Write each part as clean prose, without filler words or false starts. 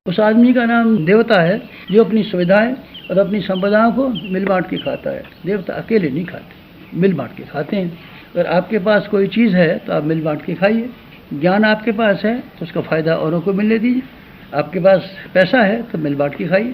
उस आदमी का नाम देवता है जो अपनी सुविधाएं और अपनी संपदाओं को मिल बांट के खाता है। देवता अकेले नहीं खाते, मिल बांट के खाते हैं। अगर आपके पास कोई चीज़ है तो आप मिल बांट के खाइए। ज्ञान आपके पास है तो उसका फ़ायदा औरों को मिलने दीजिए। आपके पास पैसा है तो मिल बांट के खाइए,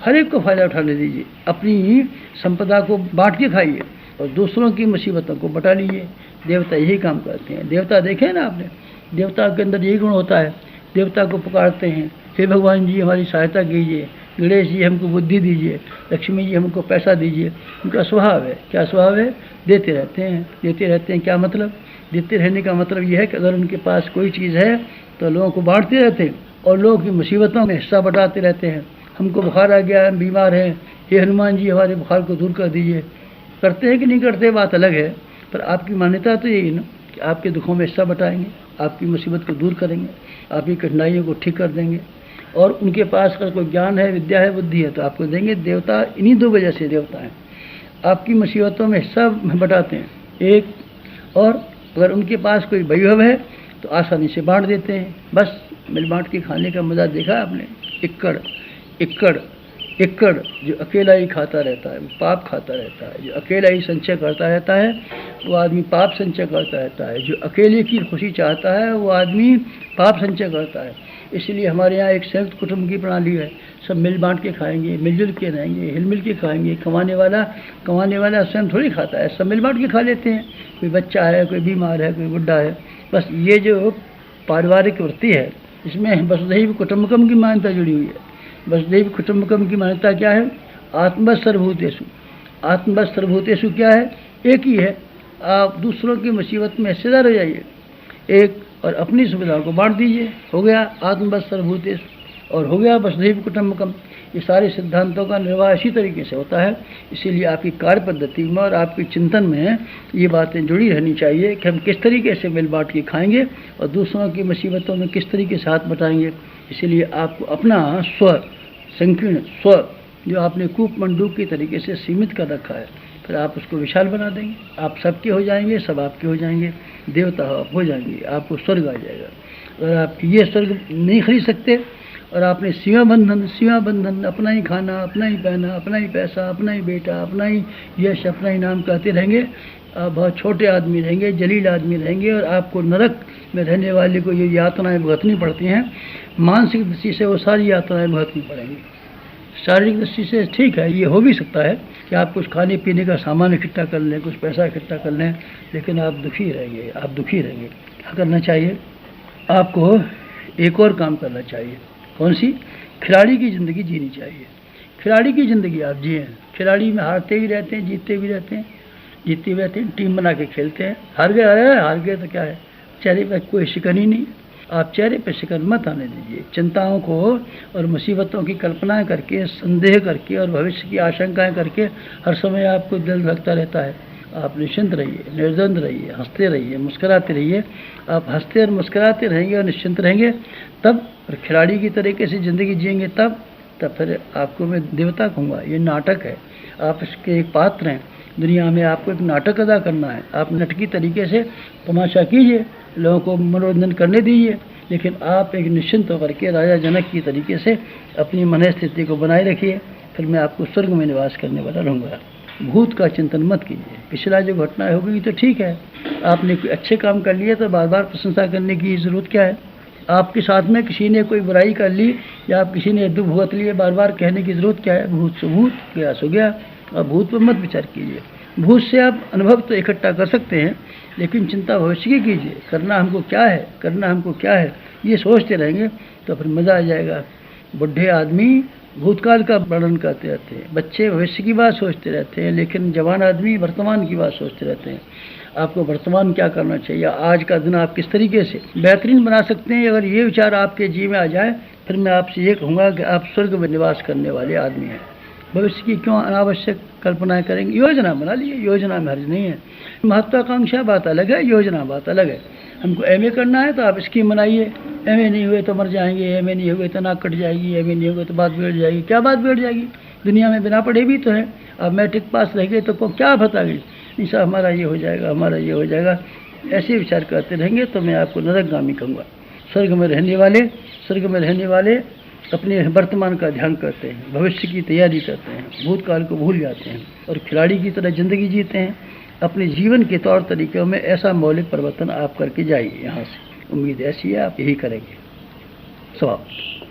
हर एक को फ़ायदा उठाने दीजिए। अपनी संपदा को बांट के खाइए और दूसरों की मुसीबतों को बटा लीजिए। देवता यही काम करते हैं। देवता देखे ना आपने, देवता के अंदर यही गुण होता है। देवता को पुकारते हैं, हे भगवान जी हमारी सहायता कीजिए, गणेश जी हमको बुद्धि दीजिए, लक्ष्मी जी हमको पैसा दीजिए। उनका स्वभाव है, क्या स्वभाव है? देते रहते हैं, देते रहते हैं। क्या मतलब? देते रहने का मतलब यह है कि अगर उनके पास कोई चीज़ है तो लोगों को बांटते रहते हैं और लोगों की मुसीबतों में हिस्सा बटाते रहते हैं। हमको बुखार आ गया, हम बीमार हैं, हे हनुमान जी हमारे बुखार को दूर कर दीजिए। करते हैं कि नहीं करते बात अलग है, पर आपकी मान्यता तो यही ना कि आपके दुखों में हिस्सा बटाएंगे, आपकी मुसीबत को दूर करेंगे, आपकी कठिनाइयों को ठीक कर देंगे। और उनके पास अगर कोई ज्ञान है, विद्या है, बुद्धि है तो आपको देंगे। देवता इन्हीं दो वजह से देवता हैं, आपकी मुसीबतों में हिस्सा बटाते हैं एक, और अगर उनके पास कोई वैभव है तो आसानी से बांट देते हैं। बस मिल बांट के खाने का मज़ा देखा आपने? इक्कड़ इक्कड़ इक्कड़ जो अकेला ही खाता रहता है वो पाप खाता रहता है। जो अकेला ही संचय करता रहता है वो आदमी पाप संचय करता रहता है। जो अकेले की खुशी चाहता है वो आदमी पाप संचय करता है। इसलिए हमारे यहाँ एक संयुक्त कुटुंब की प्रणाली है। सब मिल बांट के खाएंगे, मिलजुल के रहेंगे, हिल मिल के खाएंगे। कमाने वाला स्वयं थोड़ी खाता है, सब मिल बांट के खा लेते हैं। कोई बच्चा है, कोई बीमार है, कोई बुढ़ा है। बस ये जो पारिवारिक वृत्ति है इसमें वसुधैव कुटुम्बकम की मान्यता जुड़ी हुई है। वसुधैव कुटुम्बकम की मान्यता क्या है? आत्मवत् सर्वभूतेषु। आत्मवत् सर्वभूतेषु क्या है? एक ही है। आप दूसरों की मुसीबत में हिस्सेदार हो जाइए एक, और अपनी सुविधाओं को बांट दीजिए। हो गया आत्मवत् सर्वभूतेषु और हो गया वसुधैव कुटुम्बकम। ये सारे सिद्धांतों का निर्वाह इसी तरीके से होता है। इसीलिए आपकी कार्य पद्धति में और आपके चिंतन में ये बातें जुड़ी रहनी चाहिए कि हम किस तरीके से मिल बांट के खाएंगे और दूसरों की मुसीबतों में किस तरीके से हाथ बटाएंगे। इसीलिए आपको अपना स्व संकीर्ण स्व जो आपने कूप मंडूक की तरीके से सीमित कर रखा है, फिर आप उसको विशाल बना देंगे। आप सबके हो जाएंगे, सब आपके हो जाएंगे, देवता आप हो जाएंगे, आपको स्वर्ग आ जाएगा। अगर आप ये स्वर्ग नहीं खरीद सकते और आपने सीमा बंधन अपना ही खाना, अपना ही पहना, अपना ही पैसा, अपना ही बेटा, अपना ही यश, अपना ही नाम कहते रहेंगे, आप बहुत छोटे आदमी रहेंगे, जलील आदमी रहेंगे। और आपको नरक में रहने वाले को ये यातनाएं भुगतनी पड़ती हैं। मानसिक दृष्टि से वो सारी यातनाएं भुगतनी पड़ेंगी। शारीरिक दृष्टि से ठीक है, ये हो भी सकता है कि आप कुछ खाने पीने का सामान इकट्ठा कर लें, कुछ पैसा इकट्ठा कर लें, लेकिन आप दुखी रहेंगे, आप दुखी रहेंगे। क्या करना चाहिए? आपको एक और काम करना चाहिए। कौन सी? खिलाड़ी की ज़िंदगी जीनी चाहिए। खिलाड़ी की ज़िंदगी आप जिए। खिलाड़ी में हारते भी रहते हैं, जीतते भी रहते हैं, जीतते भी रहते हैं, टीम बना के खेलते हैं। हार गए, अरे हार गए तो क्या है, चेहरे पर कोई शिकन ही नहीं। आप चेहरे पर शिकन मत आने दीजिए। चिंताओं को और मुसीबतों की कल्पनाएं करके, संदेह करके और भविष्य की आशंकाएं करके हर समय आपको दिल धड़कता रहता है। आप निश्चिंत रहिए, निर्द्वंद रहिए, हंसते रहिए, मुस्कुराते रहिए। आप हंसते और मुस्कुराते रहेंगे और निश्चिंत रहेंगे तब, और खिलाड़ी की तरीके से ज़िंदगी जिएंगे तब फिर आपको मैं देवता कहूँगा। ये नाटक है, आप इसके एक पात्र हैं। दुनिया में आपको एक नाटक अदा करना है। आप नाटकीय तरीके से तमाशा कीजिए, लोगों को मनोरंजन करने दीजिए, लेकिन आप एक निश्चिंत होकर के राजा जनक की तरीके से अपनी मन स्थिति को बनाए रखिए। फिर मैं आपको स्वर्ग में निवास करने वाला रहूँगा। भूत का चिंतन मत कीजिए। पिछला जो घटनाएं हो गई तो ठीक है, आपने कोई अच्छे काम कर लिए तो बार बार प्रशंसा करने की ज़रूरत क्या है? आपके साथ में किसी ने कोई बुराई कर ली या आप किसी ने दुख भुगत लिए, बार बार कहने की ज़रूरत क्या है? भूत से भूत, गया सो गया। और भूत पर मत विचार कीजिए। भूत से आप अनुभव तो इकट्ठा कर सकते हैं, लेकिन चिंता भविष्य की कीजिए। करना हमको क्या है, करना हमको क्या है, ये सोचते रहेंगे तो फिर मज़ा आ जाएगा। बुढ़े आदमी भूतकाल का वर्णन करते रहते हैं, बच्चे भविष्य की बात सोचते रहते हैं, लेकिन जवान आदमी वर्तमान की बात सोचते रहते हैं। आपको वर्तमान क्या करना चाहिए, आज का दिन आप किस तरीके से बेहतरीन बना सकते हैं, अगर ये विचार आपके जी में आ जाए, फिर मैं आपसे ये कहूँगा कि आप स्वर्ग में निवास करने वाले आदमी हैं। भविष्य की क्यों अनावश्यक कल्पनाएं करेंगे? योजना बना लीजिए, योजना में हर्ज नहीं है। महत्वाकांक्षा बात अलग है, योजना बात अलग है। हमको एमए करना है तो आप स्कीम बनाइए। एमए नहीं हुए तो मर जाएंगे, एमए नहीं हुए तो नाक कट जाएगी, एमए नहीं हुए तो बात बिगड़ जाएगी। क्या बात बिगड़ जाएगी? दुनिया में बिना पढ़े भी तो है। अब मैट्रिक पास रह गए तो क्या बता गई, निशा हमारा ये हो जाएगा, हमारा ये हो जाएगा। ऐसे विचार करते रहेंगे तो मैं आपको नरकगामी कहूँगा। स्वर्ग में रहने वाले अपने वर्तमान का ध्यान करते हैं, भविष्य की तैयारी करते हैं, भूतकाल को भूल जाते हैं और खिलाड़ी की तरह ज़िंदगी जीते हैं। अपने जीवन के तौर तरीक़ों में ऐसा मौलिक परिवर्तन आप करके जाइए यहाँ से। उम्मीद ऐसी है आप यही करेंगे। समाप्त।